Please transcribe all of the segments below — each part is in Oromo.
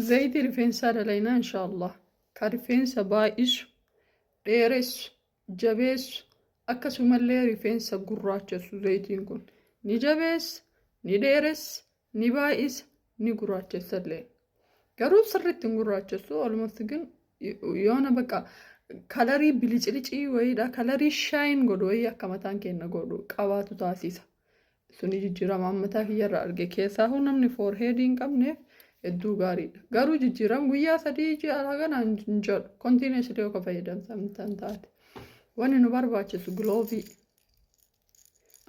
zayitii rifeensaa dalaynaa inshaallah ka rifeensa baay'isu dheeressu jabeessu akkasumallee rifeensa gurraachessu zayitiin kun ni jabeessa ni dheeressa ni baay'isa ni gurraachessallee garuu sirriitti hin gurraachessu olumatti ግን የሆነ በቃ kalarii bilicicii wayiidha kalarii shaayin godhu wayii akka mataan keenya godhu qabaatu taasisa suni jijjiirama mataa kiyyarra arge keessaa namni foorheedii hin qabneef hedduu gaariidha garuu jijjiiram guyyaa 3 ji'a laganaa hin jedhu kontiineesli yoo ka fayyadamtan taate wanni nu barbaachisu giloovii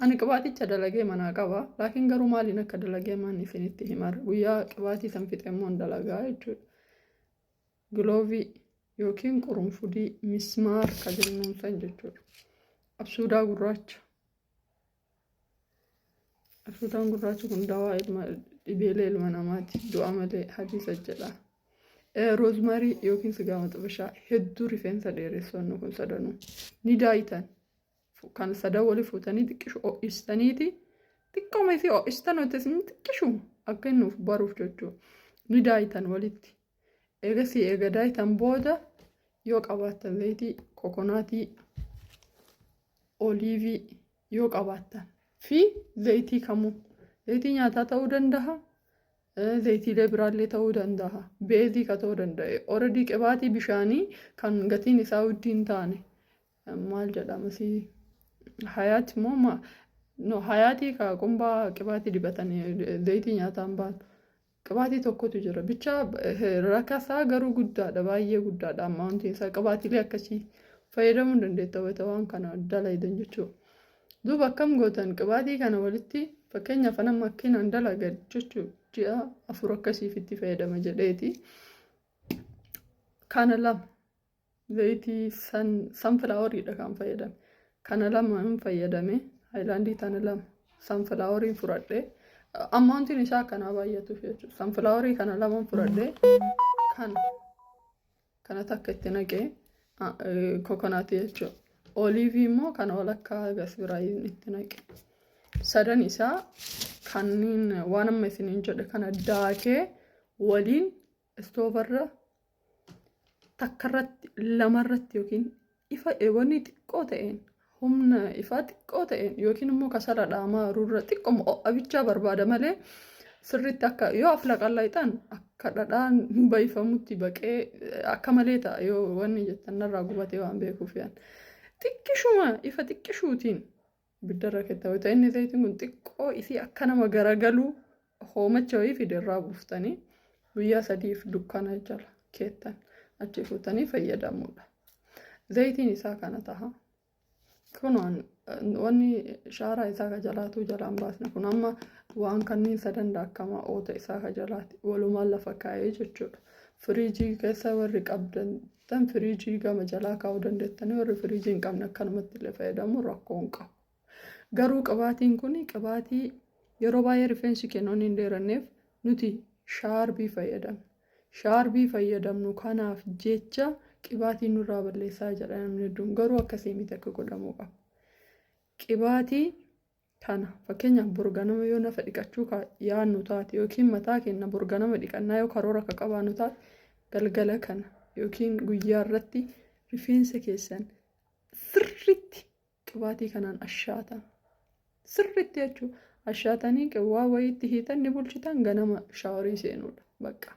ani qibaaticha dalagee manaa qaba laakiin garuu maaliin akka dalagee maan isinitti himar guyyaa qibaatii san fixeemmoo dalagaa jechuudha giloovii yookiin qurunfudii mismaar ka jennuun san jechuudha absuudaa gurraacha absuudaan gurraachi kun dawaa dhibeelee ilma namaati du'a malee hadiisa jedha roozmarii yookiin sigaa maxabashaa hedduu rifeensa dheeressannu kun sadanuu ni daayitan kan sadan wali fuutanii xiqqishu ho'istaniiti xiqqooma isii ho'istan hojjetan xiqqishu akka innuuf baruuf jechuudha ni daayitan walitti eegasii eega daayitan booda yoo qabaattan zayitii kokonaatii oliivii yoo qabaattan fi zayitii kamuu zayitii nyaataa ta'uu danda'a zayitiilee biraallee ta'uu danda'a beezii ka ta'uu danda'a already qibaatii bishaanii kan gatiin isaa huddii hin taane maal jedhama si hayaati moo no hayaatii ka qumbaa qibaatii dibatan zayitii nyaataan baatu qibaatii tokkotu jira bicha rakasaa garuu guddaadha baay'ee guddaadha ammaantiin isaa qibaatiilee akkasii fayyadamuu dandeetta waan kana dalaydan jechuudha duuba akkam gootan qibaatii kana walitti fakkeenyaaf nama akkinaan dalaga jechuudha ji'a 4 akkasiif itti fayyadama jedheeti kana lama zayitii sanfilaawooriidha kan fayyadame kana lama hin fayyadame haayilaandii tana lama sanfilaawoorii fudhadhe ammaantiin isaa kanaa baay'atuuf jechuudha sanfilaaworii kana lama fudhadhe kana takka itti naqee kokonaatii jechuudha oliivii immoo kana walakkaa gas biraayin itti naqe sadan isaa kanniin waan amma isiniin jedhe kana daakee waliin istoovarra takkarratti lamarratti yookiin ifa wanni xiqqoo ta'een humna ifaa xiqqoo ta'een yookiin immoo kasara dhaamaa rurra xiqqoo abichaa barbaada malee sirriitti akka yoo aflaqallayxan akka dhadhaan bayifamutti baqee akka malee ta'a yoo wanni jettan narraa gubatee waan beekuuf yaan xiqqishuma ifa xiqqishuutiin biddarra keetta wayita inni zayitiin kun xiqqoo isii akka nama garagalu hoomacha wayii fiderraa buuftanii guyyaa 3 dukkana jala keettan achi fuutanii fayyadamuudha zayitiin isaa kana taha kun wanni shaaraa isaa ka jalaatu jalaan baasne kun amma waan kanniin sadan daakkamaa oota isaa ka jalaati walumaan lafa kaa'ee jechuudha firiijii keessa warri qabdan tan firiijii gama jalaa kaa'uu dandeettanii warri firiijii hin qabne akkanumatti illee fayyadamuun rakkoo hin qabu garuu qibaatiin kun qibaatii yeroo baay'ee rifeensi kennoon hin dheeranneef nuti shaarbii fayyadamnu kanaaf jecha qibaatii nurraa balleessaa jedha namni hedduun garuu akkasii miti akka godhamuu qaba qibaatii kana fakkeenyaaf borganama yoo nafa dhiqachuu yaannu taate yookiin mataa keenya borganama dhiqannaa yoo karoora akka qabaannu taate galgala kana yookiin guyyaa irratti rifeensa keessan sirriitti qibaatii kanaan ashaatan sirriitti jechuudha ashaatanii qawwaa wayiitti hiitan ni bulchitan ganama shaaworii seenuudha bakka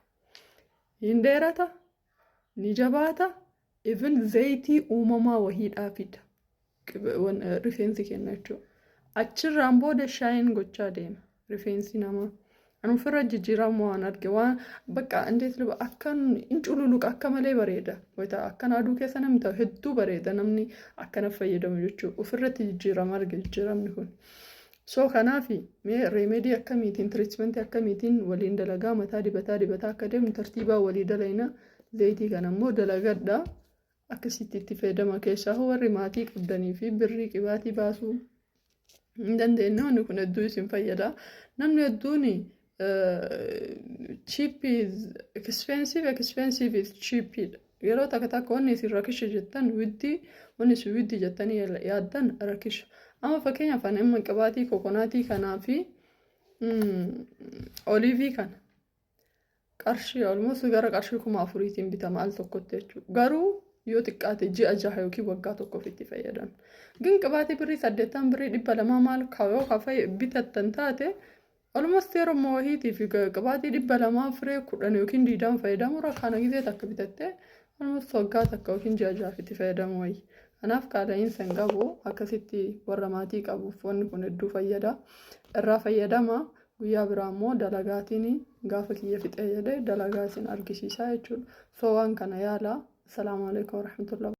hin dheerata ni jabaata even zayitii uumamaa wahiidhaa fida rifeensi kenna jechuudha achirraan booda shaayin gochaa deema rifeensi namaa an ofirra jijjiiramu waan arge waan bakka indeet liba akkan incululuqa akka malee bareeda wayita akkan aduu keessa namni ta'u hedduu bareeda namni akkana fayyadamu jechuudha ofirratti jijjiirama arge jijjiiramni kun soo kanaafi mee reemedii akkamiitiin tiriitmentii akkamiitiin waliin dalagaa mataa dibataa akka deemu tartiibaa walii dalayna zayitii kana immoo dalagadhaa akkasitti itti fayyadama keessaa warri maatii qabdanii fi birrii qibaatii baasuu hin dandeenye wanni kun hedduu isin fayyada namni hedduun cheap is expensive is cheap yeroo takka wanni isin rakisha jettan wanni isin widdi jettanii yaaddan rakisha amma fakkeenyaaf amma qibaatii kokonaatii kanaa fi oliivii kana qarshii almost gara qarshii 4,000tiin bitama al tokkotti jechuudha. Garuu yoo xiqqaate ji'a 6 yookiin waggaa tokkoof itti fayyadamu. Gin qibaatii birrii 8 birrii 200 maal yoo bitattan taate almost yeroo moohiitiif qibaatii 200 firee 10 yookiin 20 fayyadamu rakkaana gisee takka bitatte almost waggaa takka yookiin ji'a 6 itti fayyadamu wayii. Kanaaf qaala'insa hin qabu akkasitti warra maatii qabuuf wanni kun hedduu fayyada. Irraa fayyadama guyyaa biraa immoo dalagaatiin gaafa kiyya fixee jedhee dalagaa isin argisiisaa jechuudha. So waan kana yaala. Assalaamu alaikum warahmatullahi